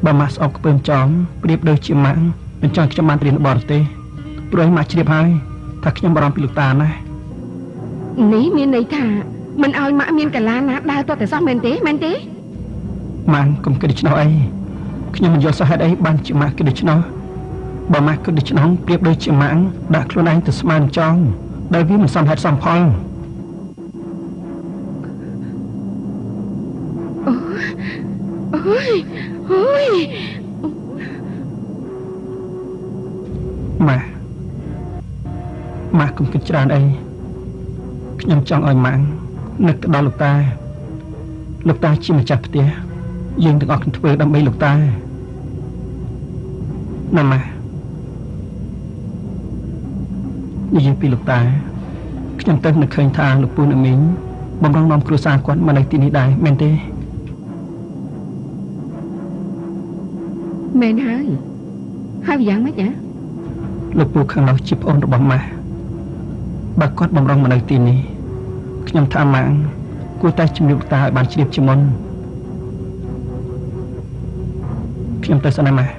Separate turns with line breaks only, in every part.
បើម៉ាក់ស្អប់ខ្ពើមចំប្រៀបដូចជាម៉ាក់មិនចង់ខ្ញុំបានរៀនបរទេសព្រោះម៉ាក់ជ្រាបហើយថាខ្ញុំបារម្ភពីលោកតាណា
នេះមានន័យថាមិនឲ្យម៉ាក់មានកាឡាណាដើរទាត់តែសោះមែនទេ
ម៉ាក់កុំគិតដូច្នោះអីខ្ញុំមិនយល់សោះហេតុអីបានជាម៉ាក់គិតដូច្នោះបើម៉ាក់គិតដូច្នោះប្រៀបដូចជាម៉ាក់ដាក់ខ្លួនឯងទៅស្មានចង់ដែលវាមិនសមហេតុសមផល
អូយ
ម៉ាក់កុំគិតច្រើនអីខ្ញុំចង់ឲ្យម៉ាក់នឹកទៅដល់លោកតាជាម្ចាស់ផ្ទះយើងទាំងអស់គ្នាធ្វើដើម្បីលោកតាណាម៉ាក់និយាយពីលោកតាខ្ញុំទៅនឹកឃើញថាលោកពូនអមីងបំរុងនាំគ្រួសារគាត់មកនៅទីនេះដែរមែនទេ
មែនហើយយ៉ាងម៉េចហ៎
លោកពូខាងនោះជាប្អូនរបស់ម៉ាក់បើគាត់បំរុងមកនៅទីនេះខ្ញុំថាម៉ាក់គួរតែជំរាបលោកតាឲ្យបានជ្រាបជាមុនខ្ញុំទៅសិនណាម៉ាក់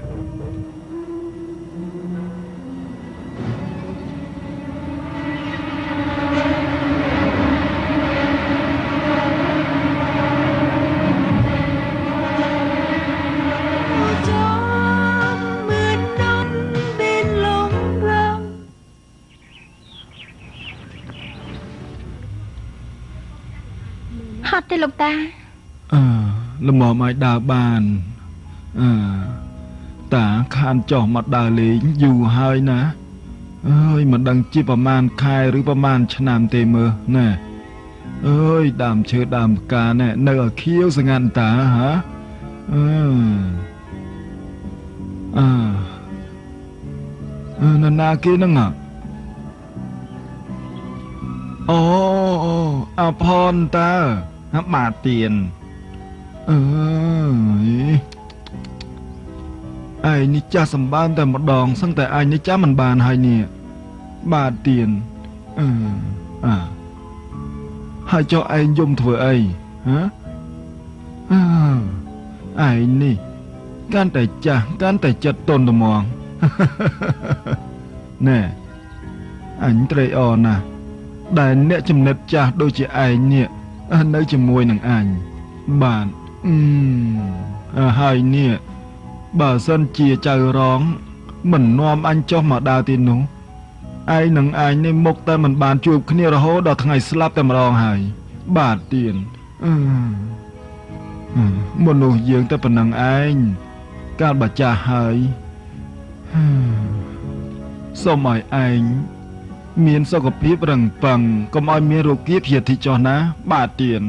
ទេលោកតា
ល្មមឲ្យដើរបានតាខានចុះមកដើរលេងយូរហើយណាអើយមិនដឹងជាប្រមាណខែឬប្រមាណឆ្នាំទេមើលណែអើយដើមឈើដើមផ្កាណែនៅឲ្យខៀវស្ងាត់តាហ៎នរណាគេហ្នឹងអូអាផនតើបាទទៀនឯងនេះចាស់សម្បានតែម្ដងសឹងតែឯងនេះចាំមិនបានហើយនេះបាទទៀនហើយចុះឯងយំធ្វើអីហ៎ឯងនេះកាន់តែចាស់កាន់តែចិត្តទន់ត្មងណែអញត្រេកអរណាស់ដែលអ្នកចំណិតចាស់ដូចជាឯងនេះនៅជាមួយនឹងអញបាទហើយនេះបើសិនជាចៅរងមិននាំអញចុះមកដើរទីនោះឯងនឹងឯងនេះមុខតែមិនបានជួបគ្នារហូតដល់ថ្ងៃស្លាប់តែម្ដងហើយបាទទៀនមនុស្សយើងតែប៉ុណ្្នឹងឯងកាលបើចាស់ហើយសូមឲ្យឯងមានសុខភាពរឹងប៉ឹងកុំឲ្យមានរោគភាធិចុះណាបាទទៀន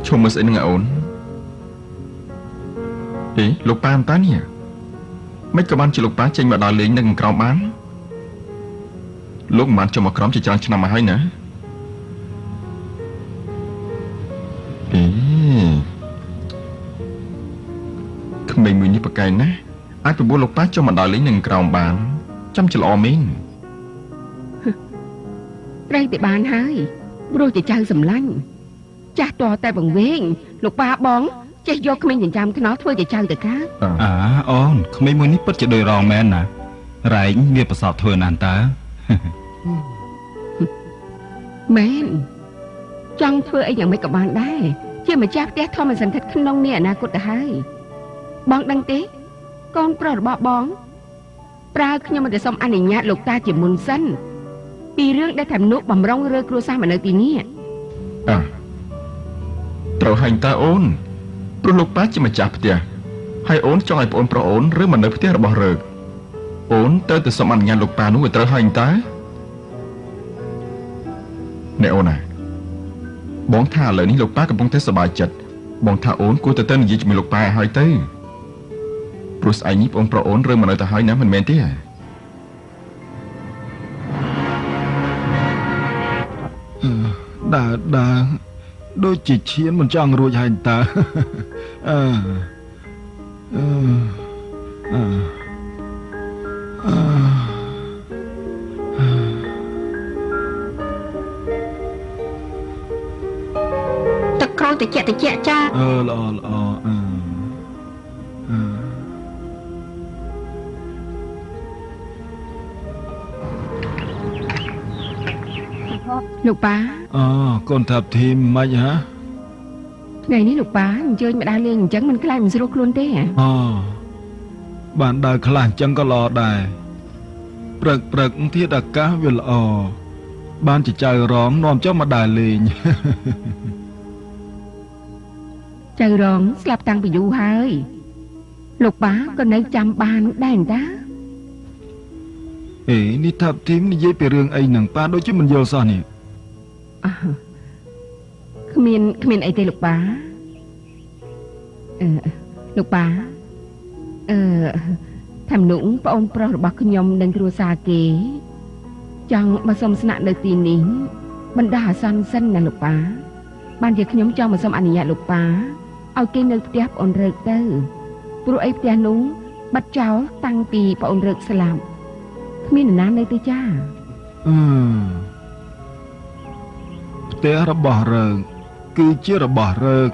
ឈុំមើលស្អីនឹងអូនលោកប៉ាតានេះមិនក៏បានជាលោកប៉ាចេញមកដើរលេងនៅក្រោមបានលោកមិនបានចុះមកក្រោមជាច្រើនឆ្នាំមកហើយណាក្មេងមួយនេះប្រកែកណាស់អាចប្របួសលោកប៉ាចុះមកដើរលេងនៅក្រោមបានចាំច្រឡំមីង
ត្រូវតែបានហើយព្រោះជាចៅសម្លាញ់ចាស់តតែបង្វេងលោកប៉ាបងចេះយកក្មេងចិញ្ចាំខ្នោធ្វើជាចៅទៅកើត
អូនក្មេងមួយនេះពិតជាដូចរងមែនណារែងវាប្រសពធ្វើណាស់តើ
មែនចង់ធ្វើអីយ៉ាងម៉េចក៏បានដែរជាម្ចាស់ផ្ទះធម្មសន្ធិដ្ឋក្នុងនេះអនាគតទៅហើយបងដឹងទេកូនប្រុសរបស់បងប្រើខ្ញុំមិនได้សុំអនុញ្ញាតលោកតាជាមុនសិនពីរឿងដែលថានុបំរុងរើគ្រួសារមកនៅទីនេះ
ត្រូវហាញ់តើអូនព្រោះលោកប៉ាជាម្ចាស់ផ្ទះហើយអូនចង់ឲ្យប្អូនប្រុសអូនឬមកនៅផ្ទះរបស់រើកអូនត្រូវទៅសុំអនុញ្ញាតលោកប៉ានោះឲ្យត្រូវហាញ់តើអ្នកអូនណាបងថាឥឡូវនេះលោកប៉ាកំពុងតែសប្បាយចិត្តបងថាអូនគួរទៅនិយាយជាមួយលោកប៉ាឲ្យហើយទៅព្រោះស្អែកនេះប្អូនប្រុសអូនរើមកនៅទៅហើយណាមិនមែនទេ
ដើរដូចជាឈានមិនចង់រួចហើយតើ
ទឹកក្រូចតិចចា
ល្អ
លោកប៉ា
កូនថាប់ធីមមិនហ៎
ថ្ងៃនេះលោកប៉ាអញ្ជើញមកដើរលេងអញ្ចឹងមិនខ្លាចមិនស្រួលខ្លួនទេ
បានដើរខ្លះអញ្ចឹងក៏ល្អដែរព្រឹកធាតុអាកាសវាល្អបានចៅរងនាំចុះមកដើរលេង
ចៅរងស្លាប់តាំងពីយូរហើយលោកប៉ាក៏នៅចាំបានដែរតា
នេះថាប់ធីមនិយាយពីរឿងអីហ្នឹងប៉ាដូចជាមិនយល់សោះនេះ
គ្មានអីទេលោកប៉ាលោកប៉ាថាមនុស្សប្អូនប្រុសរបស់ខ្ញុំនិងគ្រួសារគេចង់មកសុំស្នាក់នៅទីនេះបណ្ដោះអាសន្នសិនណាលោកប៉ាបានជាខ្ញុំចង់មកសុំអនុញ្ញាតលោកប៉ាឲ្យគេនៅផ្ទះប្អូនរើកទៅព្រោះអីផ្ទះនោះបាត់ចោលតាំងពីប្អូនរើកស្លាប់គ្មាននរណានៅទេចា
ផ្ទះរបស់រើកគឺជារបស់រើក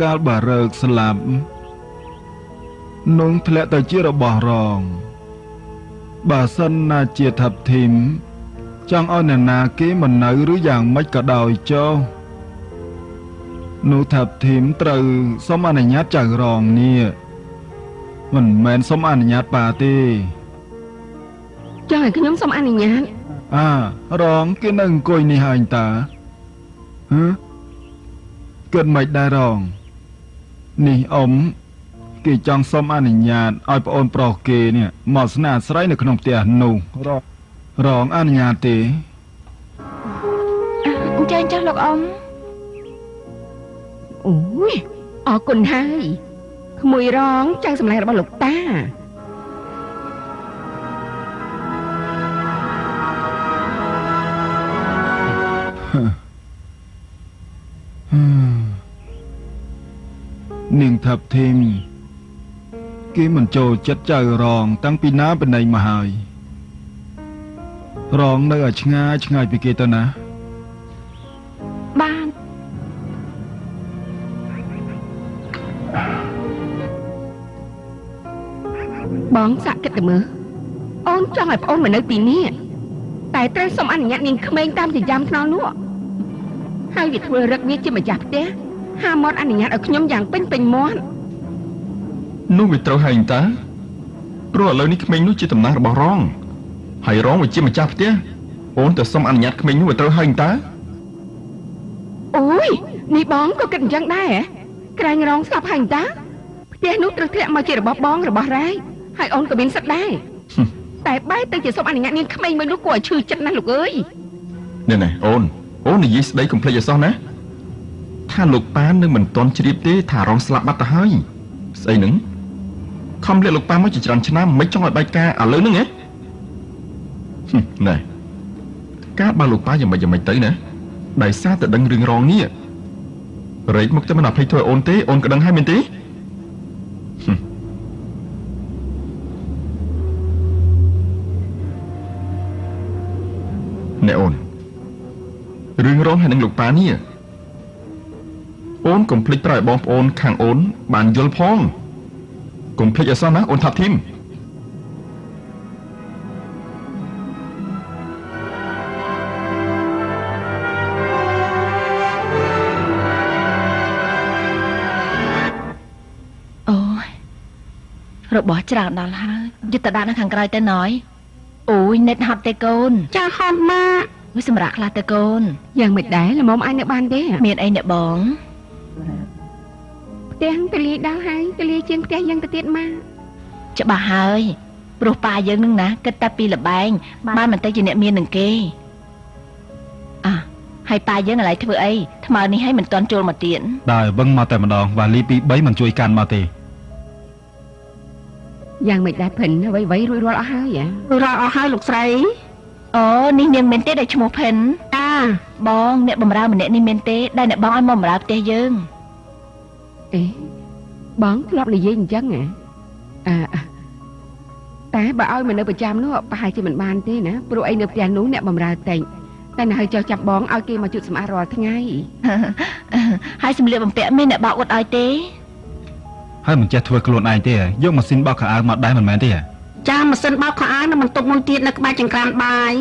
កាលបើរើកស្លាប់នឹងធ្លាក់ទៅជារបស់រងបើសិនណាជាថាប់ធីមចង់ឲ្យអ្នកណាគេមិននៅឬយ៉ាងម៉េចក៏ដោយចុះនោះថាប់ធីមត្រូវសុំអនុញ្ញាតចៅរងនេះមិនមែនសុំអនុញ្ញាតប៉ាទេ
ចង់ឲ្យខ្ញុំសុំអនុញ្ញាត
រងគេនៅអង្គុយនេះហើយតើគិតមិនដែររងនេះគេចង់សុំអនុញ្ញាតឲ្យប្អូនប្រុសគេនេះមកស្នាក់អាស្រ័យនៅក្នុងផ្ទះនោះរងអនុញ្ញាតទេ
អញ្ចឹងចាស់លោកអ៊ំអូយអរគុណហើយក្មួយរងចៅសម្លេងរបស់លោកតា
នាងថាប់ធីមគេមិនចូលចិត្តចៅរងតាំងពីណាបណៃមកហើយរងនៅឲ្យឆ្ងាយពីគេទៅណា
បានបងសាក់គិតទៅមើលអូនចង់ឲ្យប្អូនមកនៅទីនេះតែត្រូវសុំអនុញ្ញាតនាងក្មេងតាមចិញ្ចាំថ្នល់នោះហើយវាធ្វើរឹកវាជាម្ចាស់ផ្ទះហាមាត់អនុញ្ញាតឲ្យខ្ញុំយ៉ាងពេញមាត់
នោះវាត្រូវហើយតាព្រោះឥឡូវនេះក្មេងនោះជាតំណែងរបស់រងហើយរងវាជាម្ចាស់ផ្ទះអូនទៅសុំអនុញ្ញាតក្មេងនោះវាត្រូវហើយតា
អូយនេះបងក៏គិតអញ្ចឹងដែរក្រែងរងស្លាប់ហើយតាផ្ទះនោះត្រូវធ្លាក់មកជារបស់បងរបស់រ៉ៃហើយអូនក៏មានសិទ្ធិដែរតែបែរទៅជាសុំអនុញ្ញាតនាងក្មេងមួយនោះគួរឲ្យឈឺចិត្តណាស់លោកអើយ
នេះអូននិយាយស្ដីកុំភ្លេចឲ្យសោះណាថាលោកប៉ានឹងមិនទាន់ជ្រាបទេថារងស្លាប់បាត់ទៅហើយស្អីហ្នឹងខំលាក់លោកប៉ាមកជាច្រើនឆ្នាំមិនចង់ឲ្យបែកការឥឡូវហ្នឹងហ៎ណែការបើលោកប៉ាយ៉ាងម៉េចទៅណាដោយសារតែដឹងរឿងរងនេះរែកមកតែមិនអភ័យធ្វើអូនទេអូនក៏ដឹងហើយមែនទេណែអូនរឿងរងហើយនឹងលោកប៉ានេះអូនកុំភ្លេចប្រាប់បងប្អូនខាងអូនបានយល់ផងកុំភ្លេចអសោះណាអូនថាប់ធីម
អូយរបស់ច្រើនដល់ហើយយកទៅដាក់នៅខាងក្រៅទៅណយអូយនិតហត់ទេកូន
ចាហត់ម៉ាក់
វាសម្រាប់ខ្លះទៅកូន
យ៉ាងមិនដែរល្មមអាចនៅបានទេ
មានអីអ្នកបង
ផ្ទះទៅលាយដល់ហើយទៅលាយជាងផ្ទះយ៉ាងទៅទៀតមក
ច្បាស់ហើយព្រោះប៉ាយើងនឹងណាគិតតែពីលបែងបានមិនទៅជាអ្នកមាននឹងគេហើយប៉ាយើងឥឡូវធ្វើអីថ្មនេះឲ្យមិនទាន់ចូលមកទៀត
ដើរវឹងមកតែម្ដងវ៉ាលី2 3មិនជួយកាន់មកទេ
យ៉ាងមិនដែរភិនអ្វីរួចរាល់អស់ហើយ
រួចរាល់អស់ហើយលោកស្រីអូនេះនាងមែនទេដែលឈ្មោះភិន បងអ្នកបំរើម្នាក់នេះមានទេដែលអ្នកបងឲ្យមកបម្រើផ្ទះយើង
អេបងធ្លាប់និយាយអញ្ចឹងតែបើឲ្យមកនៅប្រចាំនោះប្រហែលជាមិនបានទេណាព្រោះអីនៅផ្ទះនោះអ្នកបម្រើតែនៅហើយចោះចាប់បងឲ្យគេមកជូតសម្អាតរាល់ថ្ងៃ
ហើយសម្លៀកបំពាក់មានអ្នកបោកអ៊ុតឲ្យទេ
ហើយមិនចេះធ្វើខ្លួនឯងទេយកម៉ាស៊ីនបោកខោអាវមកដែរមិនមែនទេ
ចាម៉ាស៊ីនបោកខោអាវនៅបន្ទប់មួយទៀតនៅក្បែរចង្ក្រានបាយ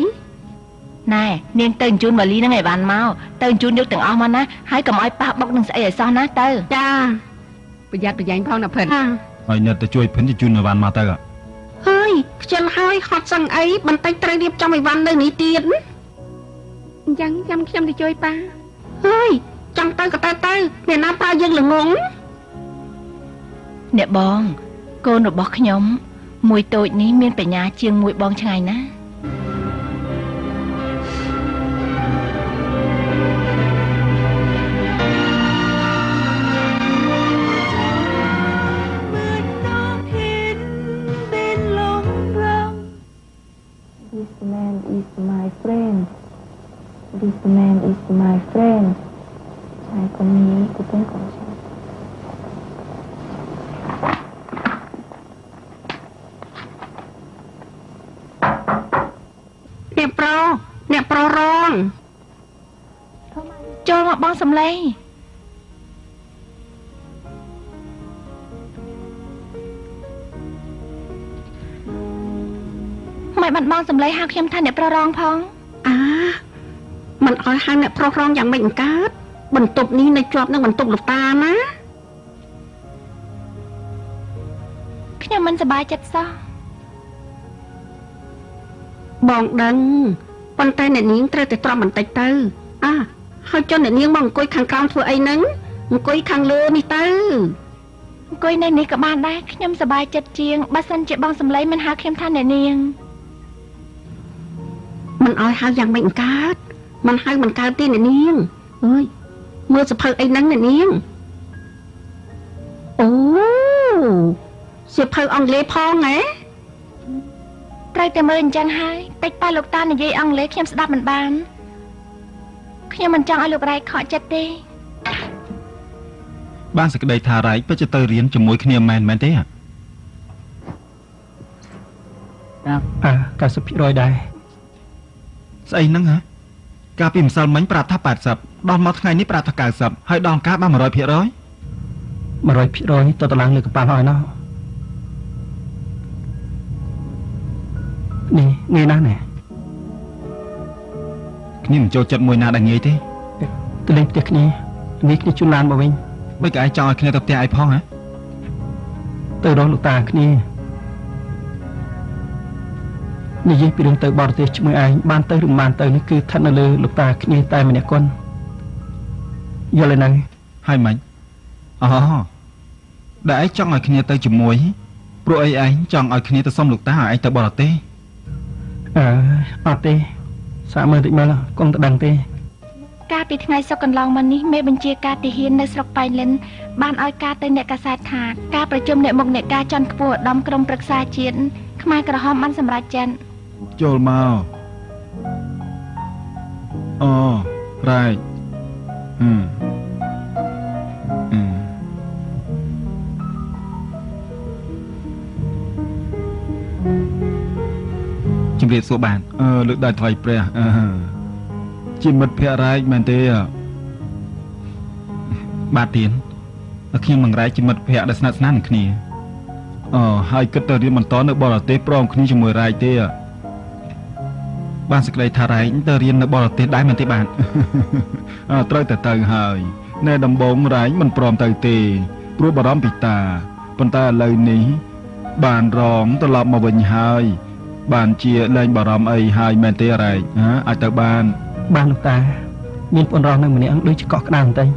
ណែនាងទៅអញ្ជូនម៉ាលីហ្នឹងឲ្យបានមកទៅអញ្ជូនយកទាំងអស់មកណាហើយកុំឲ្យប៉ះបុកនឹងស្អីឲ្យសោះណាទៅ
ចា
ប្រយ័ត្នប្រយែងផងណាភិន
ហើយអ្នកទៅជួយភិនជូនអីវ៉ាន់មកទៅ
ហើយខ្ជិលហើយហត់សឹងអីបន្តិចត្រូវរៀបចំអីវ៉ាន់នៅនេះទៀត
អញ្ចឹងចាំខ្ញុំទៅជួយប៉ា
ហើយចង់ទៅក៏ទៅអ្នកណាប្រើយើងល្ងង
អ្នកបងកូនរបស់ខ្ញុំមួយតូចនេះមានបញ្ញាជាងមួយបងឆ្ងាយណា
This man is my friend ชายคนนี้คือเพื่อนของฉัน
អ្នកប្រុសរង
ចូលមកបងសំឡេងមិនបានបងសំឡេងហៅខ្ញុំថាអ្នកប្រុសរងផង
មិនអោយហៅអ្នកប្រុសរងយ៉ាងម៉េចអង្កើតបន្ទប់នេះនៅជាប់នឹងបន្ទប់លោកតាណា
ខ្ញុំមិនសប្បាយចិត្តសោះ
បងដឹងប៉ុន្តែអ្នកនាងត្រូវតែទ្រាំបន្តិចទៅហើយចុះអ្នកនាងមកអង្គុយខាងក្រោមធ្វើអីហ្នឹងអង្គុយខាងលើនេះទៅ
អង្គុយនៅនេះក៏បានដែរខ្ញុំសប្បាយចិត្តជាងបើសិនជាបងសំឡេងមិនហៅខ្ញុំថាអ្នកនាង
មិនអោយហៅយ៉ាងម៉េចអង្កើតមិនហៅមិនកើតទេអ្នកនាងអើយមើលសភៅអីហ្នឹងអ្នកនាងអូសភៅអង់គ្លេសផងហ៎
ត្រូវតែមើលអញ្ចឹងហើយតិចប៉ះលោកតានិយាយអង់គ្លេសខ្ញុំស្ដាប់មិនបានខ្ញុំមិនចង់ឲ្យលោករ៉ៃខកចិត្តទេ
បានសេចក្តីថារ៉ៃពិតជាទៅរៀនជាមួយគ្នាមែនទេ
90% ដែរ
ស្អីហ្នឹងហ៎កាលពីម្សិលមិញប្រាប់ថា80ដល់មកថ្ងៃនេះប្រាប់ថា90ហើយដល់ការបាន 100%
ទៅតឡើងលើកប៉ាល់ហើយណោះនេះងាយណាស់ណែ
គ្នាមិនចូលចិត្តមួយណាដែលងាយទេ
ទៅលេងផ្ទះគ្នានេះគ្នាជូនឡានមកវិញ
មិនក៏ឯងចង់ឲ្យគ្នាទៅផ្ទះឯងផងហ៎
ទៅរកលោកតាគ្នានិយាយពីរឿងទៅបរទេសជាមួយឯងបានទៅឬមិនបានទៅនេះគឺស្ថិតនៅលើលោកតាគ្នាតែម្នាក់គាត់យល់ទេ
ហើយមិនដែលឯងចង់ឲ្យគ្នាទៅជាមួយព្រោះអីឯងចង់ឲ្យគ្នាទៅសុំលោកតាឲ្យឯងទៅបរទេស
អត់ទេសាកមើលតិចមើលកុំទៅដឹងទេ
កាលពីថ្ងៃសុក្រកន្លងមកនេះមេបញ្ជាការទាហាននៅស្រុកប៉ៃលិនបានឲ្យការទៅអ្នកកាសែតថាការប្រជុំអ្នកមុខអ្នកការជាន់ខ្ពស់ឧត្តមក្រុមប្រឹក្សាជាតិខ្មែរក្រហមបានសម្រេចចិត្ត
ចូលមករ៉ៃជំរាបសួរបានលើកដៃថ្វាយព្រះជាមិត្តភក្តិរ៉ែកមែនទេបាទទៀនខ្ញុំនឹងរ៉ែកជាមិត្តភក្តិដែលស្និទ្ធស្នាលនឹងគ្នាហើយគិតទៅរៀនបន្តនៅបរទេសព្រមគ្នាជាមួយរ៉ែកទេបានសេចក្តីថារ៉ែកទៅរៀននៅបរទេសដែរមែនទេបាទត្រូវតែទៅហើយណែដំបងរ៉ែកមិនព្រមទៅទេព្រោះបារម្ភពីតាប៉ុន្តែឥឡូវនេះបានរងត្រឡប់មកវិញហើយបានជាលែងបារម្ភអីហើយមែនទេរ៉ែកអាចទៅបាន
លោកតាមានប្អូនរងនៅម្នាក់ដូចជាកក់ក្ដៅបន្តិច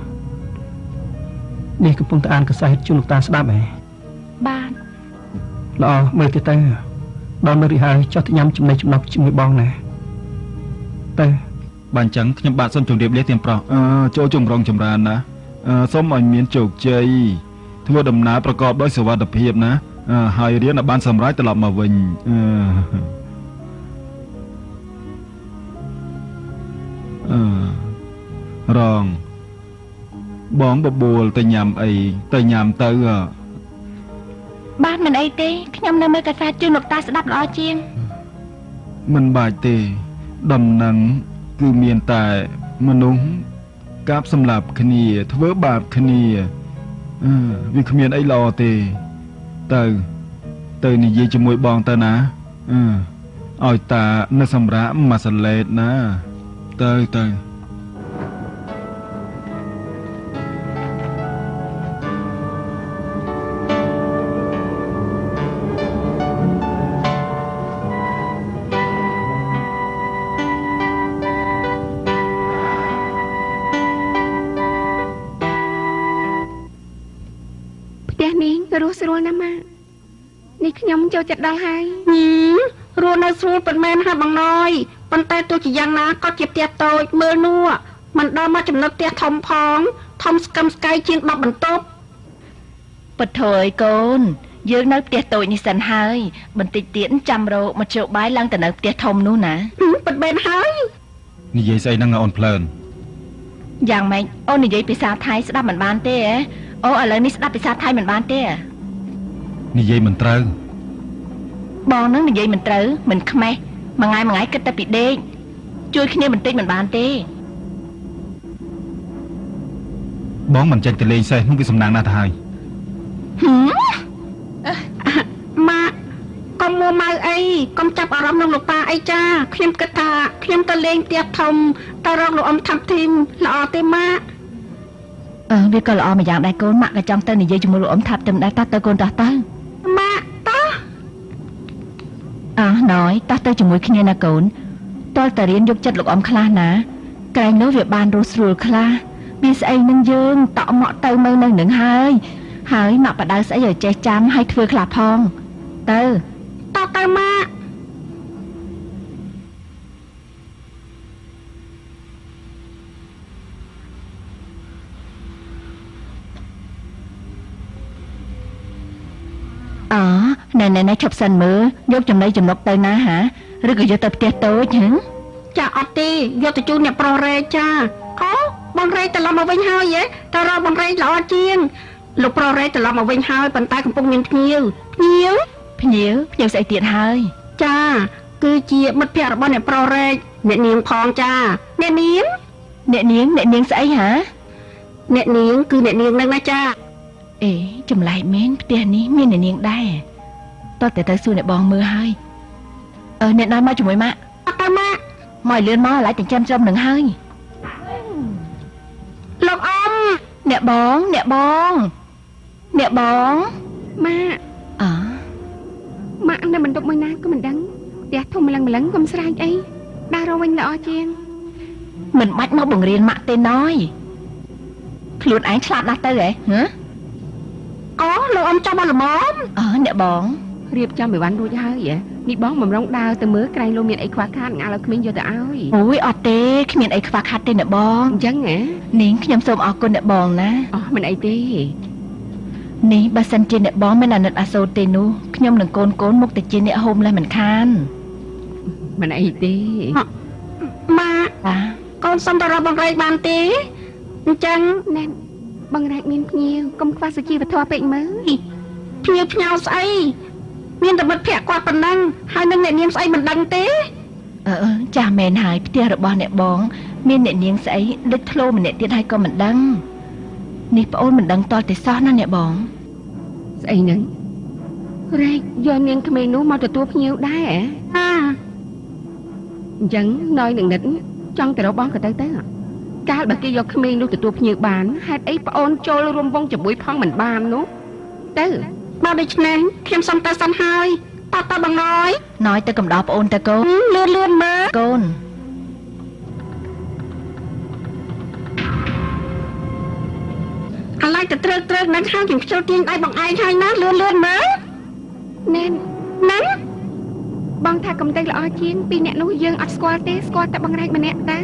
នេះកំពុងតែអានកសែតជូនលោកតាស្ដាប់ហ៎
បាទ
ល្អមើលទៅដល់នៅរីហើយចុះទៅញ៉ាំចំណីចំណប់ជាមួយបងណាទៅ
បាទអញ្ចឹងខ្ញុំបាទសូមជម្រាបលាទៀនប្រុសចូលចម្រុងចម្រើនណាសូមឲ្យមានជោគជ័យធ្វើដំណើរប្រកបដោយសុវត្ថិភាពណាហើយរៀនឲ្យបានសម្រេចត្រឡប់មកវិញ
រងបងបបួលទៅញ៉ាំអីទៅញ៉ាំទៅ
បាទមិនអីទេខ្ញុំនៅមើលកាសែតជូនលោកតាស្ដាប់ល្អជាង
មិនបាច់ទេដំណឹងគឺមានតែមនុស្សកាប់សម្លាប់គ្នាធ្វើបាបគ្នាវាគ្មានអីល្អទេទៅនិយាយជាមួយបងទៅណាឲ្យតានៅសម្រាប់មួយសលេតណាទៅ
រស់ស្រួលណាស់ម៉ានេះខ្ញុំចូលចិត្តដល់ហើយ
រស់នៅស្រួលប៉ុន្មានហើយបងណយប៉ុន្តែទោះជាយ៉ាងណាក៏ជាផ្ទះតូចមើលនោះមិនដល់មកចំណុចផ្ទះធំផងធំស្កឹមស្កៃជាង10បន្ទប់
ពធអើយកូនយើងនៅផ្ទះតូចនេះសិនហើយបន្តិចទៀតចាំរកមកជោបាយឡើងទៅនៅផ្ទះធំនោះណា
ពិតមែនហើយ
និយាយស្អីហ្នឹងអូនភ្លើន
យ៉ាងម៉េចអូននិយាយភាសាថៃស្ដាប់មិនបានទេហ៎អូឥឡូវនេះស្ដាប់ភាសាថៃមិនបានទេ
និយាយមិនត្រូវ
បងនឹងនិយាយមិនត្រូវមិនខ្មេះមួយថ្ងៃគិតតែពីដេកជួយគ្នាបន្តិចមិនបានទេ
បងមិនចេញទៅលេងសេះនោះវាសំណាងណាស់ទៅហើយ
ម៉ាក់កុំមួម៉ៅអីកុំចាប់អារម្មណ៍នឹងលោកប៉ាអីចាខ្ញុំគិតថាខ្ញុំទៅលេងផ្ទះធំទៅរកលោកអ៊ំថាប់ធីមល្អទេម៉ាក់
វាក៏ល្អមួយយ៉ាងដែរកូនម៉ាក់ក៏ចង់ទៅនិយាយជាមួយលោកអ៊ំថាប់ទឹមដែរតោះទៅកូនតោះទៅ
ម៉ាក់តោះ
ណយតោះទៅជាមួយគ្នាណាកូនតើតរៀនយកចិត្តលោកអ៊ំខ្លះណាក្រែងនោះវាបានរស់ស្រួលខ្លះវាស្អីនឹងយើងតក់មកទៅមើលនៅនឹងហើយម៉ាក់បដៅស្អីឲ្យចេះចាំឲ្យធ្វើខ្លះផងទៅ
ម៉ាក់
ណែឈប់សិនមើលយកចំណីចំណុកទៅណាហាឬក៏យកទៅផ្ទះតូចហ៎
ចាអត់ទេយកទៅជូនអ្នកប្រុសរែកចាបងរែកត្រឡប់មកវិញហើយតើរកបងរែកល្អជាងលោកប្រុសរែកត្រឡប់មកវិញហើយប៉ុន្តែកំពុងមានភ្ញៀវ
ស្អីទៀតហើយ
ចាគឺជាមិត្តភក្តិរបស់អ្នកប្រុសរែកអ្នកនាងផងចាអ្នកនា
ងស្អីហ៎
អ្នកនាងគឺអ្នកនាងនឹងណាចា
ចម្លែកមែនផ្ទះនេះមានអ្នកនាងដែរតើទៅសួរអ្នកបងមើលហើយអ្នកណាមកជាមួយម៉ាក់
ទៅម៉ាក់
មកលឿនមកឡាយចិញ្ចឹមត្រឹមនឹងហើយ
លោកអ៊ំ
អ្នកបង
ម៉ាក់ម៉ាក់នៅបន្ទប់មួយណាក៏មិនដឹងផ្ទះធំម្លឹងកុំស្រែកអីដើររវិញល្អជាង
មិនបាច់មកបង្រៀនម៉ាក់ទេណយខ្លួនឯងឆ្លាតណាស់ទៅហ៎
លោកអ៊ំចាំមកល្មម
អ្នកបង
រៀបចំអីវ៉ាន់រួចហើយនេះបងបំរុងដើរទៅមើលក្រែងលោកមានអីខ្វះខាតងាឲ្យក្មេងយកទៅឲ្យ
អូយអត់ទេគ្មានអីខ្វះខាតទេអ្នកបង
អញ្ចឹង
នាងខ្ញុំសូមអរគុណអ្នកបងណា
មិនអីទេ
នេះបើសិនជាអ្នកបងមិនអាណិតអាសូរទេនោះខ្ញុំនឹងកូនមកទៅជាអ្នកហូមលេះមិនខាន
មិនអីទេ
ម៉ាកូនសុំទៅរកបងរែកបានទេអញ្ចឹង
ណែបងរែកមានភ្ញៀវកុំខ្វះសុជីវធម៌ពេកមើល
ភ្ញៀវផ្ញើស្អីមានតែមិត្តភក្តិគាត់ប៉ុណ្ណឹងហើយនឹងអ្នកនាងស្អីមិនដឹងទេ
ចាស់មែនហើយផ្ទះរបស់អ្នកបងមានអ្នកនាងស្អីដេចធ្លោម្នាក់ទៀតហើយក៏មិនដឹងនេះប្អូនមិនដឹងតតែសោះណាអ្នកបង
ស្អីហ្នឹងរែកយកនាងក្មេងនោះមកទទួលភ្ញៀវដែរអញ្ចឹងណយនឹងនិតចង់ទៅរកបងក៏ទៅកាលបើគេយកក្មេងនោះទទួលភ្ញៀវបានហេតុអីប្អូនចូលរួមវងជាមួយផងមិនបាននោះទៅ
បើដូច្នេះខ្ញុំសុំទៅសិនហើយតើបង
ណយទៅកំដរប្អូនទៅកូន
លឿនមើល
កូន
អាឡៃទៅត្រឹកនឹងហើយខ្ញុំខ្ជិលទាញដៃបងឯងហើយណាលឿនមើល
ណែបងថាកំតែល្អជាងពីអ្នកនោះយើងអត់ស្គាល់ទេស្គាល់តែបងរែកម្នាក់តា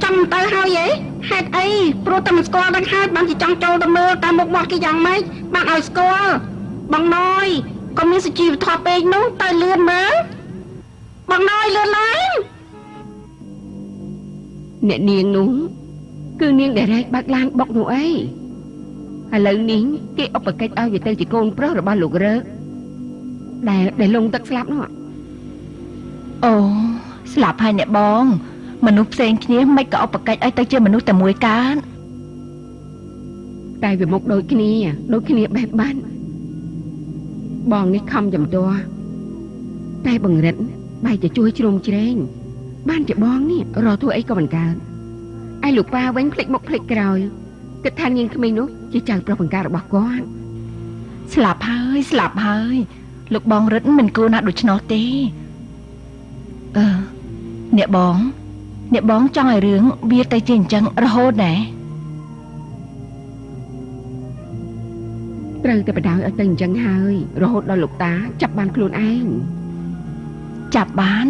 ចាំទៅហើយហេតុអីព្រោះតែមិនស្គាល់ដឹងហើយបានជាចង់ចូលទៅមើលតាមមុខមាត់គេយ៉ាងម៉េចបានឲ្យស្គាល់បងណយក៏មានសុជីវធម៌ពេកនោះទៅលឿនមើលបងណយលឿនឡើង
អ្នកនាងនោះ គឺនាងដែលរែកបាក់ឡានបុកនោះអីឥឡូវនេះគេឧបកិច្ចឲ្យវាទៅជាកូនប្រុសរបស់លោករើកដែលលងទឹកស្លាប់នោះ
អូស្លាប់ហើយអ្នកបងមនុស្សផ្សេងគ្នាមិនក៏ឧបកិច្ចឲ្យទៅជាមនុស្សតែមួយកាន
តែវាមុខដូចគ្នាបេះបាត់បងនេះខំចំទាស់តែបង្រិតបែរជាជួយជ្រុំជ្រែងបានជាបងនេះរកធ្វើអីក៏មិនកើតឯលោកប៉ាវិញភ្លេចមុខភ្លេចក្រោយគិតថានាងក្មេងនោះជាចៅប្រុសបង្ការរបស់គាត់
ស្លាប់ហើយលោកបងរិតមិនគួរណាស់ដូច្នោះទេអ្នកបងចង់ឲ្យរឿងវាទៅជាអញ្ចឹងរហូតដែរ
ត្រូវតែបដៅឲ្យទៅអញ្ចឹងហើយរហូតដល់លោកតាចាប់បានខ្លួនឯង
ចាប់បាន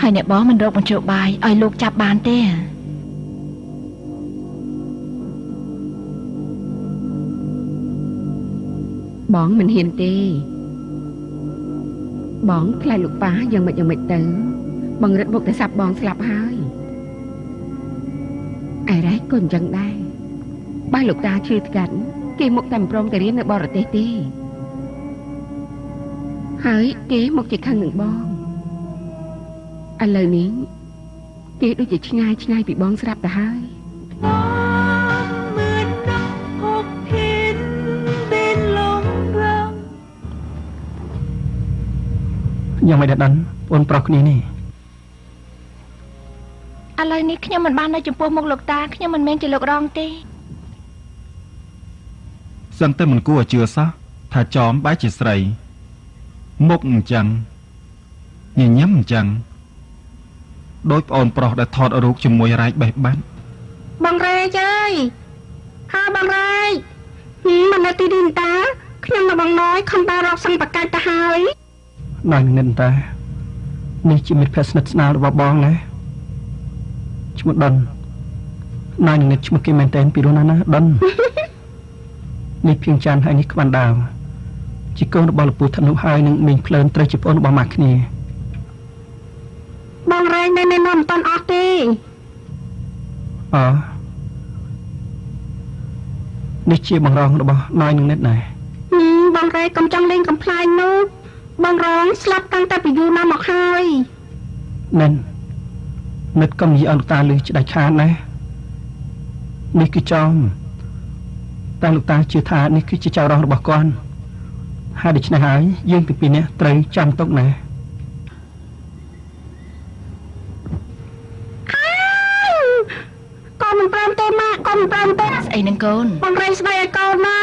ហើយអ្នកបងមិនរកបញ្ចុះបាយឲ្យលោកចាប់បានទេ
បងមិនហ៊ានទេបងខ្លាចលោកប៉ាយ៉ាងម៉េចទៅបងរត់បុកតែសាប់បងស្លាប់ហើយឯរ៉េក៏អញ្ចឹងដែរបើលោកតាឈឺថ្កាត់គេមកតែមិនព្រមទៅរៀននៅបរទេសទេហើយគេមកជាខឹងនឹងបងឥឡូវនេះគេដូចជាឆ្ងាយពីបងស្រាប់ទៅហើយ
យ៉ាងមិនដឹងបងប្រុសគ្នានេះ
ឥឡូវនេះខ្ញុំមិនបាននៅចំពោះមុខលោកតាខ្ញុំមិនមែនជាលោករងទេសឹងតែមិនគួរឲ្យជឿសោះថាចោមបែរជាស្រីមុខអញ្ចឹងញញឹមអញ្ចឹងដោយប្អូនប្រុសដែលថតរូបជាមួយរ៉ែកបេះបាត់
បងរ៉ែកអើយហាបងរ៉ែកមិននៅទីនេះតាខ្ញុំនៅបងណយខំដើររកសង្កបកាច់ទៅហើយ
ណយនឹងតានេះជាមិត្តភក្តិស្និទ្ធស្នាលរបស់បងណាឈ្មោះដុនណយនឹងឈ្មោះគេមែនតែនពីរណាដុននេះភៀងចានហើយនេះក្បានដាវជាកូនរបស់លោកពូធនុហើយនឹងមីងភ្លើនត្រូវជាប្អូនរបស់ម៉ាក់គ្នា
បងរ៉ែងនៅមិនតាន់អស់ទេ
នេះជាបងរងរបស់ណយនឹងនិតដែរ
បងរ៉ែកុំចង់លេងកំ pl ាញនោះបងរងស្លាប់តាំងតែពីយូរណាស់មកហើយ
និតកុំនិយាយឲ្យលោកតាឮច្ដាច់ខាតណានេះគឺចោមតែលោកតាជឿថានេះគឺជាចៅរងរបស់គាត់ហើយដូច្នេះហើយយើងពីនេះត្រូវចាំទុកណា
កូនមិនព្រមទេម៉ាក់កូនមិនព្រមទេ
ស្អីនឹងកូន
បងរ៉ៃស្ដីឲ្យកូនណា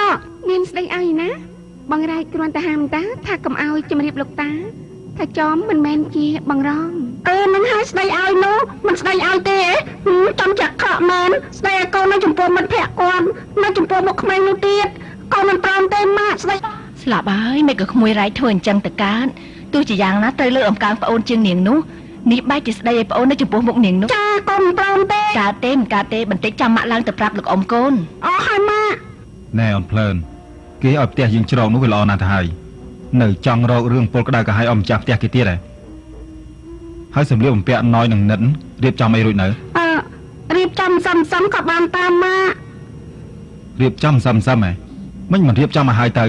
មានស្ដីឲ្យណាបងរ៉ៃគ្រាន់តែហាមតាថាកុំឲ្យជំរាបលោកតាថាចំមិនមែនជាបងរង
នឹងឲ្យស្ដីឲ្យនោះមិនស្ដីឲ្យទេចំចាក់ខកមែនស្ដីឲ្យកូននៅចំពោះមិត្តភក្តិគាត់នៅចំពោះមុខក្មេងនោះទៀតកូនមិនព្រមទេម៉ាក់ស្ដី
ស្លាប់ហើយមិនក៏ក្មួយរ៉ៃធ្វើអញ្ចឹងទៅកើតទោះជាយ៉ាងណាត្រូវលើអំកើងប្អូនជាងនាងនោះនេះបែរជាស្ដីឲ្យប្អូននៅចំពោះមុខនាងនោះ
ចាកូនមិនព្រមទេ
កើតទេមិនកើតទេបន្តិចចាំម៉ាក់ឡើងទៅប្រាប់លោកអ៊ំកូន
ហើយម៉ាក់
ណែអូនភ្លើនគេឲ្យផ្ទះយើងច្រកនោះវាល្អណាស់ទៅហើយនៅចង់រករឿងពលក្តៅក៏ឲ្យម្ចាស់ផ្ទះគេទៀតហើយសម្លៀកបំពាក់ណយនឹងនិតរៀបចំអីរួចនៅ
រៀបចំសំក៏បានតាមម៉ាក់
រៀបចំសំហ៎មិញមិនរៀបចំមកហើយទៅ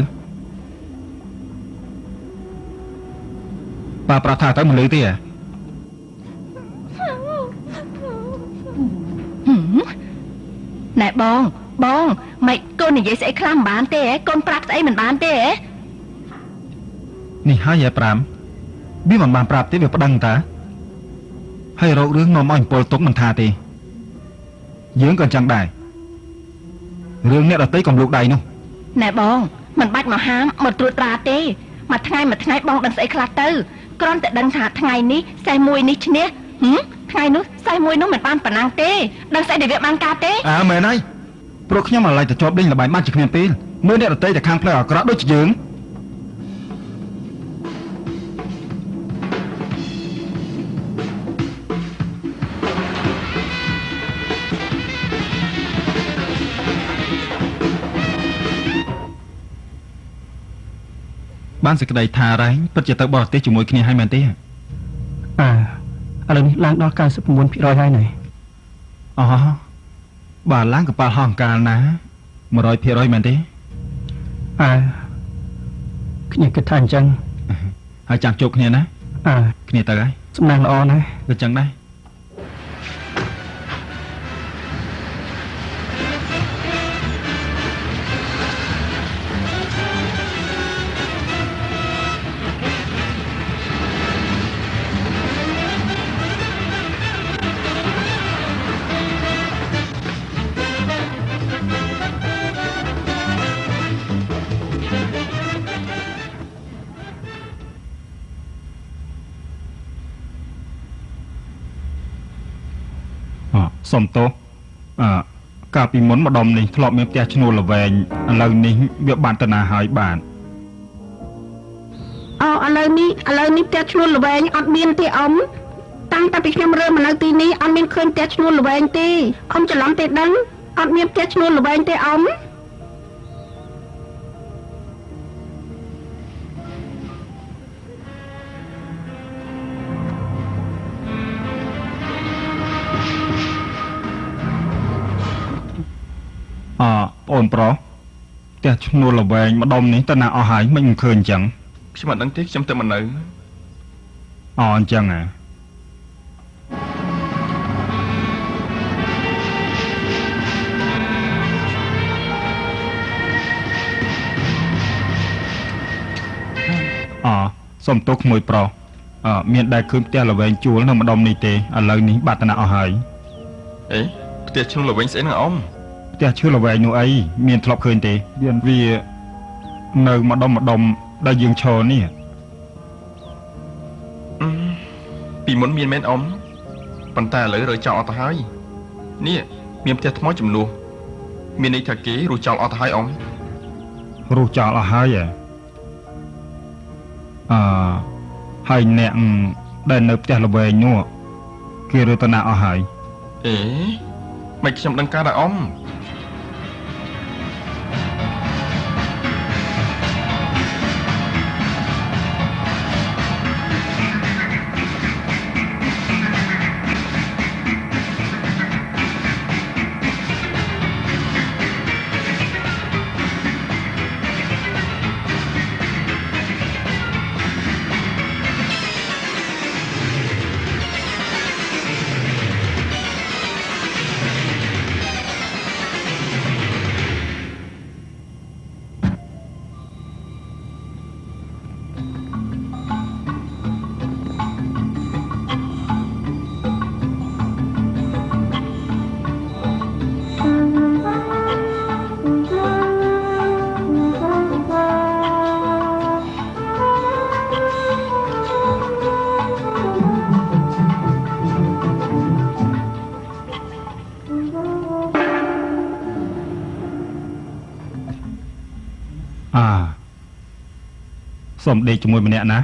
ប៉ាប្រាប់ថាទៅមិនលឺទេ
ណែបងម៉េចកូននិយាយស្អីខ្លះមិនបានទេកូនប្រាប់ស្អីមិនបានទេ
នេះហើយឯ5វាមិនបានប្រាប់ទេវាប្តឹងតាហើយរករឿងនាំឲ្យពលទុកមិនថាទេយើងក៏ចឹងដែររឿងអ្នកដតីកុំលូកដៃនោះ
ណែបងមិនបាច់មកហាមមកត្រួតត្រាទេមួយថ្ងៃបងដឹងស្អីខ្លះទៅគ្រាន់តែដឹងថាថ្ងៃនេះខ្សែមួយនេះឈ្នះថ្ងៃនោះខ្សែមួយនោះមិនបានប៉ុណ្ណឹងទេដឹងស្អីដែលវាបានការទេ
មែនហើយព្រោះខ្ញុំអាឡ័យទៅជាប់ដេញលបាយបានជាគ្មានពេលមើលអ្នកដតីតែខាងផ្លូវអាក្រក់ដូចជាយើងបានសេចក្តីថារ៉ែងពិតជាទៅបរទេសជាមួយគ្នាហើយមែនទេ
ឥឡូវនេះឡើងដល់ 99% ហើយណែ
អូបាទឡើងកប៉ាល់ហោះអង្ការណា 100% មែនទេ
ខ្ញុំគិតថាអញ្ចឹង
ហើយចាំជួបគ្នាណាគ្នាទៅហើយ
សំណាងល្អណាស់
គឺអញ្ចឹងដែរសុំទោសកាលពីមុនម្ដុំនេះធ្លាប់មានផ្ទះឈ្នួលល្វែងឥឡូវនេះវាបានទៅណាហើយបាទ
ឥឡូវនេះផ្ទះឈ្នួលល្វែងអត់មានទេអ៊ំតាំងតែពីខ្ញុំរើមកនៅទីនេះអត់មានឃើញផ្ទះឈ្នួលល្វែងទេអ៊ំច្រឡំទេដឹងអត់មានផ្ទះឈ្នួលល្វែងទេអ៊ំ
បងប្រុសផ្ទះឈ្នួលល្វែងម្ដុំនេះតើណាអស់ហើយមិនឃើញអញ្ចឹង
ខ្ញុំអត់ដឹងទេខ្ញុំទៅមិននៅ
អញ្ចឹងសុំទោសក្មួយប្រុសមានដែលឃើញផ្ទះល្វែងជួលនៅម្ដុំនេះទេឥឡូវនេះបាត់តណាអស់ហើយ
ផ្ទះឈ្នួលល្វែងស្អីហ្នឹងអ៊ំ
ផ្ទះឈើល្វែងនោះអីមានធ្លាប់ឃើញទេវានៅម្ដុំដែលយើងឈរនេះ
ពីមុនមានមែនអ៊ំប៉ុន្តែឥឡូវរើចោលអត់ទៅហើយនេះមានផ្ទះថ្មចំនួនមានន័យថាគេរុះចោលអត់ទៅហើយអ៊ំ
រុះចោលអស់ហើយហើយអ្នកដែលនៅផ្ទះល្វែងនោះគេរើទៅណាអស់ហើយ
មិនខ្ញុំដឹងការដែរអ៊ំ
សូមដេកជាមួយម្នាក់ណា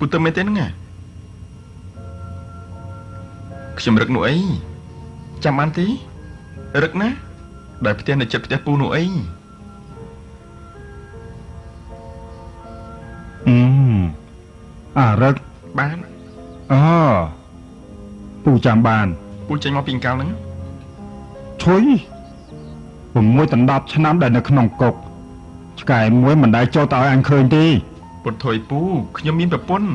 ពុទ្ធមែនទេហ្នឹងខ្ញុំរឹកនោះអីចាំបានទេរឹកណាដែលផ្ទះនៅចិត្តផ្ទះពូនោះអី
រឹក
បាន
ពូ ពូចាំបាន
ពូចេញមកពីកាលហ្នឹង
ឈុយ6 ដល់ 10 ឆ្នាំដែលនៅក្នុងគុកឆ្កែមួយមិនដែលចូលទៅឲ្យអញឃើញទេ
ពុទ្ធុយពូខ្ញុំមានប្រពន្ធ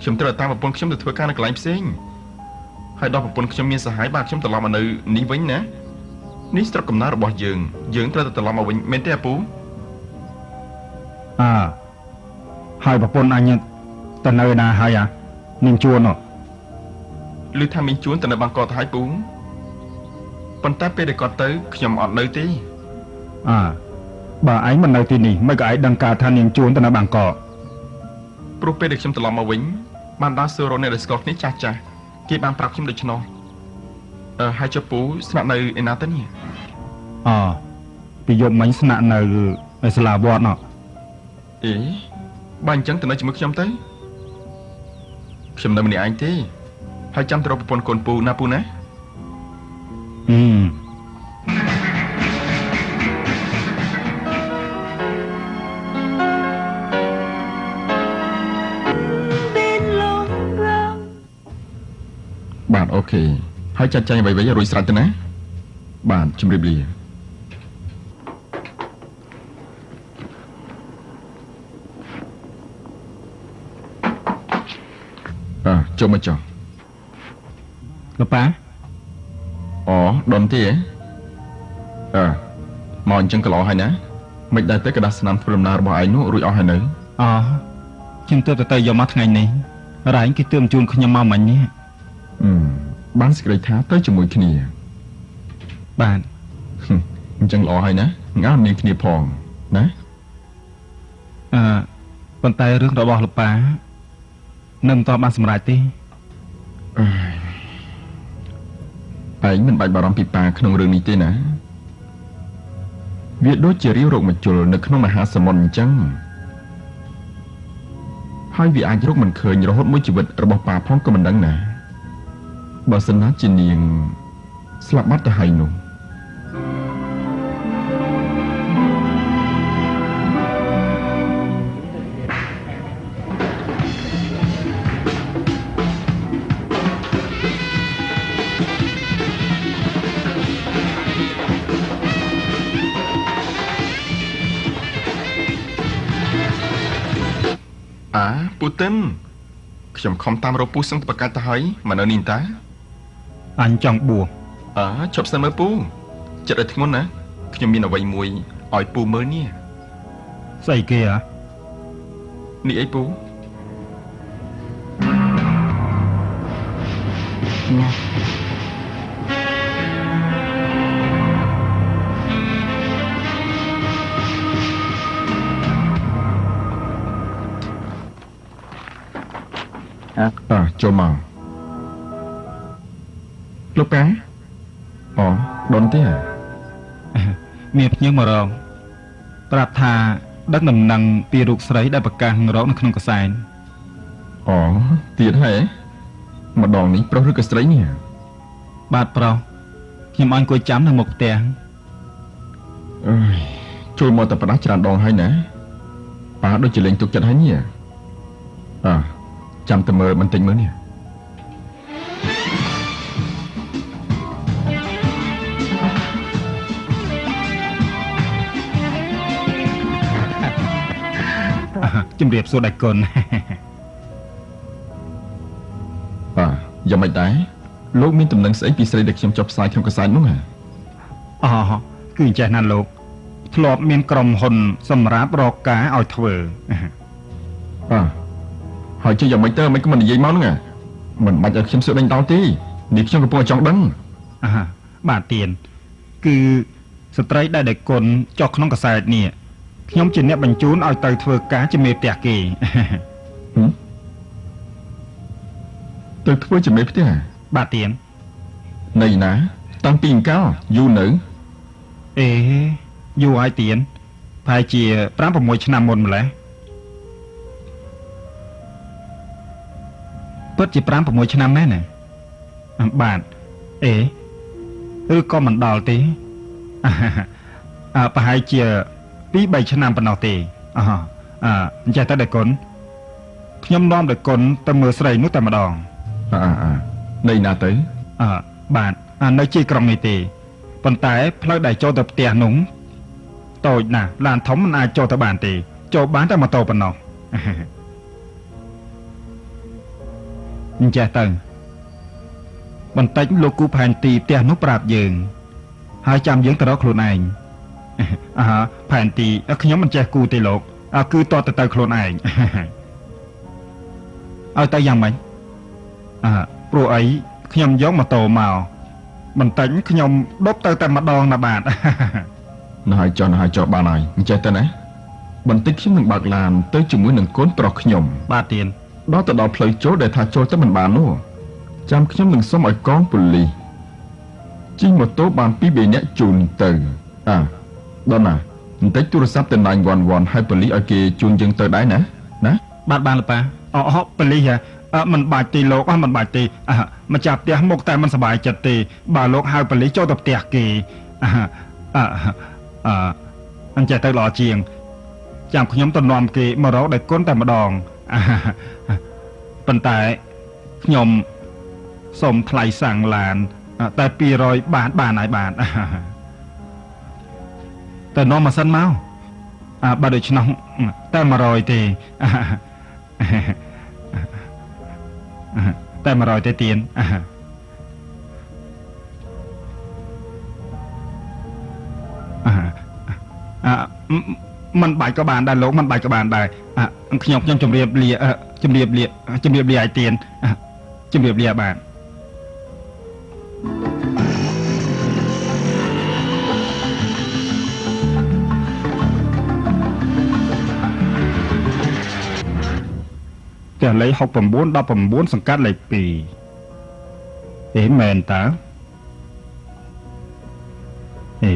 ខ្ញុំត្រូវតាមប្រពន្ធខ្ញុំទៅធ្វើការនៅកន្លែងផ្សេងហើយដល់ប្រពន្ធខ្ញុំមានសហាយបាទខ្ញុំត្រឡប់មកនៅនេះវិញណានេះស្រុកកំណើតរបស់យើងត្រូវតែត្រឡប់មកវិញមែនទេអាពូ
ហើយប្រពន្ធអញទៅនៅណាហើយនាងជួន
ឮថាមីងជួនទៅនៅបាងកកទៅហើយពូប៉ុន្តែពេលដែលគាត់ទៅខ្ញុំអត់នៅទេ
បើឯងមិននៅទីនេះមិនក៏ឯងដឹងការថានាងជួនទៅនៅបាងកក
ព្រោះពេលដែលខ្ញុំត្រឡប់មកវិញបានដល់សួររកអ្នកដែលស្គាល់គ្នាចាស់គេបានប្រាប់ខ្ញុំដូច្នោះហើយចុះពូស្នាក់នៅឯណាទៅនេះ
ពីយប់មិញស្នាក់នៅឯសាលាវត្ត
បើអញ្ចឹងទៅនៅជាមួយខ្ញុំទៅខ្ញុំនៅម្នាក់ឯងទេហើយចាំទៅរកប្រពន្ធកូនពូណាពូណាបាទអូខេហើយចាត់ចែងអ្វីៗរួចស្រេចទៅណាបាទជម្រាបលាចូលមកចុះ
លោកប៉ា
ដុនទេមកអញ្ចឹងកន្លោហើយណាមិនដែរទៅกระดาษស្នាមធ្វើដំណើររបស់ឯងនោះរួចអស់ហើយនៅ
ខ្ញុំទើបទៅយកមកថ្ងៃនេះរ៉ែងគេទើបជូនខ្ញុំមកមិញនេះ
បានសេចក្តីថាទៅជាមួយគ្នា
បាទ
អញ្ចឹងល្អហើយណាងើមានគ្នាផងណា
ប៉ុន្តែរឿងរបស់លោកប៉ានៅមិនទាន់បានសម្រេចទេ
ឯងមិនបាច់បារម្ភពីប៉ាក្នុងរឿងនេះទេណាវាដូចជារាវរោគមជុលនៅក្នុងមហាសមុទ្រអញ្ចឹងហើយវាអាចរកមិនឃើញរហូតមួយជីវិតរបស់ប៉ាផងក៏មិនដឹងណាបើសិនណាជានាងស្លាប់បាត់ទៅហើយនោះពូតិនខ្ញុំខំតាមរកពូសឹងទៅប្រកាច់ទៅហើយមកនៅនេះតើ
អញចង់បួស
ឈប់សិនមើលពូចិត្តឲ្យធ្ងន់ណាខ្ញុំមានអ្វីមួយឲ្យពូមើលនេះ
ស្អីគេ
នេះអីពូចូលមកលោកប៉ាដុនទេ
មានភ្ញៀវមករកប្រាប់ថាដឹកដំណឹងពីរូបស្រីដែលប្រកាសរកនៅក្នុងកសែន
ទៀតហើយម្ដងនេះប្រុសឬក៏ស្រីនេះ
បាទប្រុសខ្ញុំអង្គុយចាំនៅមុខផ្ទះ
ចូលមកតែប្រដាស់ច្រើនដងហើយណាប៉ាដូចជាលេងទុកចិត្តហើយនេះចាំតែមើលបន្តិចមើលនេះ
ជំរាបសួរដៃគុណ
យ៉ាងម៉េចដែរលោកមានដំណឹងស្អីពីស្រីដែលខ្ញុំចុះផ្សាយក្នុងកាសែតនោះ
គឺអញ្ចេះណាលោកធ្លាប់មានក្រុមហ៊ុនសម្រាប់រកការឲ្យធ្វើ
ហើយជិះយ៉ាងម៉េចទៅមិនក៏មិននិយាយមកហ្នឹងមិនបាច់ឲ្យខ្ញុំសួរដេញដោលទេនេះខ្ញុំកំពុងចង់ដឹង
បាទទៀនគឺស្ត្រីដែលដៃគុណចុះក្នុងកាសែតនេះខ្ញុំជាអ្នកបញ្ជូនឲ្យទៅធ្វើការជាមេផ្ទះគេ
ទៅធ្វើជាមេផ្ទះ
បាទទៀន
នៅណាតាំងពីអង្កលយូរនៅ
យូរហើយទៀនប្រហែលជា 5-6 ឆ្នាំមុនម្ល៉េះពិតជា 5-6 ឆ្នាំមែនណាបាទឬក៏មិនដល់ទេប្រហែលជា 2-3 ឆ្នាំប៉ុណ្ណោះទេអញ្ចឹងទៅដៃគុណខ្ញុំនាំដៃគុណទៅមើលស្រីនោះតែម្ដង
ในนาเต๋อ
បាទនៅជាក្រុងនេះទេប៉ុន្តែផ្លូវដែលចូលទៅផ្ទះនោះតូចណាស់ឡានធំមិនអាចចូលទៅបានទេចូលបានតែម៉ូតូប៉ុណ្ណោះអញ្ចឹងទៅបន្តិចលោកគូផែនទីផ្ទះនោះប្រាប់យើងហើយចាំយើងទៅរកខ្លួនឯងផែនទីខ្ញុំមិនចេះគូទេលោកគឺតទៅខ្លួនឯងឲ្យទៅយ៉ាងម៉េចព្រោះអីខ្ញុំយកម៉ូតូមកបន្តិចខ្ញុំដប់ទៅតែម្ដងណាបាទ
ណាហើយចុះបានហើយអញ្ចឹងទៅណាបន្តិចខ្ញុំនឹងបើកឡានទៅជាមួយនឹងកូនប្រុសខ្ញុំ
បាទទៀន
ដល់ទៅដល់ផ្លូវចូលដែលថាចូលទៅមិនបាននោះចាំខ្ញុំនឹងសុំឲ្យកងប៉ូលីសជិះម៉ូតូបាន2-3នាក់ជូនទៅដល់ណាបន្តិចទូរស័ព្ទទៅ911ឲ្យប៉ូលីសឲ្យគេជូនយើងទៅដែរណា
បាទលោកប៉ាប៉ូលីសមិនបាច់ទេលោកមិនបាច់ទេម្ចាស់ផ្ទះមុខតែមិនសប្បាយចិត្តទេបើលោកហៅប៉ូលីសចូលទៅផ្ទះគេអញ្ចឹងទៅល្អជាងចាំខ្ញុំទៅនាំគេមករកដោយគុណតែម្ដងប៉ុន្តែខ្ញុំសូមថ្លៃសាំងឡានតែ200បាតបានហើយបាទតែនាំម៉ាស៊ីនមកបើដូច្នោះតែ100ទេតែ100ទេទៀនមិនបាច់ក៏បានដែរលោកមិនបាច់ក៏បានដែរខ្ញុំជម្រាបលាឲ្យទៀនជម្រាបលាបាទផ្ទះលេខ6919សង្កាត់លេខ2មែនតើ
ហើ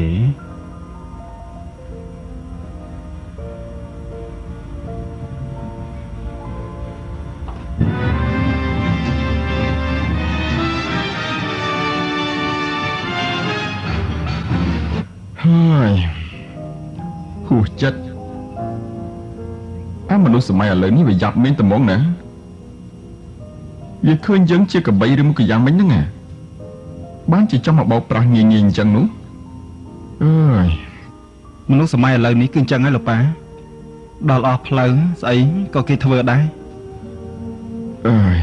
យហួសចិត្តមនុស្សសម័យឥឡូវនេះវាយ៉ាប់មានត្មងណាវាឃើញយើងជាកបីឬមកយ៉ាងម៉េចហ្នឹងបានជាចង់មកបោកប្រាស់ងាយអញ្ចឹងនោះអើយ
មនុស្សសម័យឥឡូវនេះគឺអញ្ចឹងហើយលោកប៉ាដល់អស់ផ្លូវស្អីក៏គេធ្វើដែរ
អើយ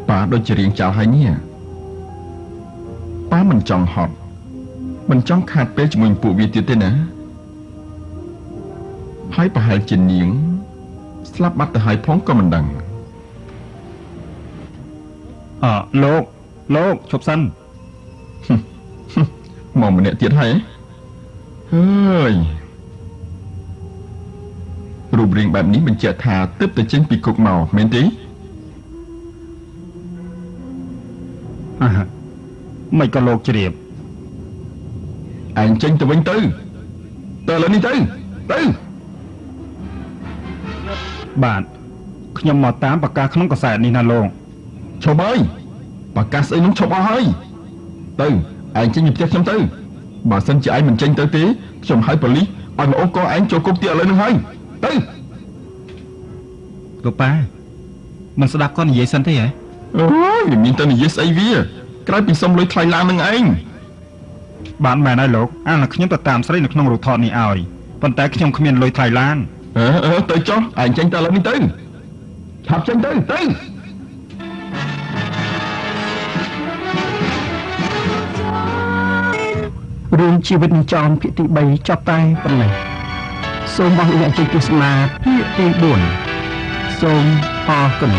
ប៉ាដូចជារៀងចាស់ហើយនេះប៉ាមិនចង់ហត់មិនចង់ខាតពេលជាមួយពួកវាទៀតទេណាហើយប្រហែលជានាងស្លាប់បាត់ទៅហើយផងក៏មិនដឹង
លោកឈប់សិន
មកម្នាក់ទៀតហើយហើយរូបរាងបែបនេះបញ្ជាក់ថាទើបតែចេញពីគុកមកមែនទេ
មិនក៏លោកជ្រាប
ឯងចេញទៅវិញទៅឥឡូវនេះទៅ
បាទខ្ញុំមកតាមប្រកាសក្នុងកាសែតនេះណាលោក
ឈប់ហើយប្រកាសស្អីនោះឈប់អស់ហើយទៅឯងចេញពីផ្ទះខ្ញុំទៅបើសិនជាឯងមិនចេញទៅទេខ្ញុំហៅប៉ូលីសឲ្យមកអូកឯងចូលគុកទៀតឥឡូវនេះហើយទៅ
លោកប៉ាមិនស្ដាប់គាត់និយាយសិនទេហ៎
អូយវាមានតែនិយាយស្អីវាក្រោយពីសុំលុយថ្លៃឡាននឹងឯង
បានមែនហើយលោកខ្ញុំទៅតាមស្រីនៅក្នុងរូបថតនេះឲ្យប៉ុន្តែខ្ញុំគ្មានលុយថ្លៃឡាន
ទៅចុះឯងចេញទៅឥឡូវនេះទៅឆាប់ចេញទៅ
រឿងជីវិតនឹងចំភាគទី3ចប់តែប៉ុណ្ណេះសូមបងអ្នកជួយទស្សនាភាគទី4សូមអរគុណ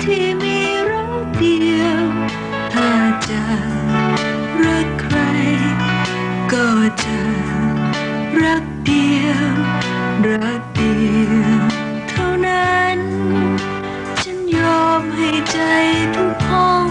ที่มีรักเดียวถ้าจะรักใครก็จะรักเดียวรักเดียวเท่านั้นฉันยอมให้ใจทุกห้อง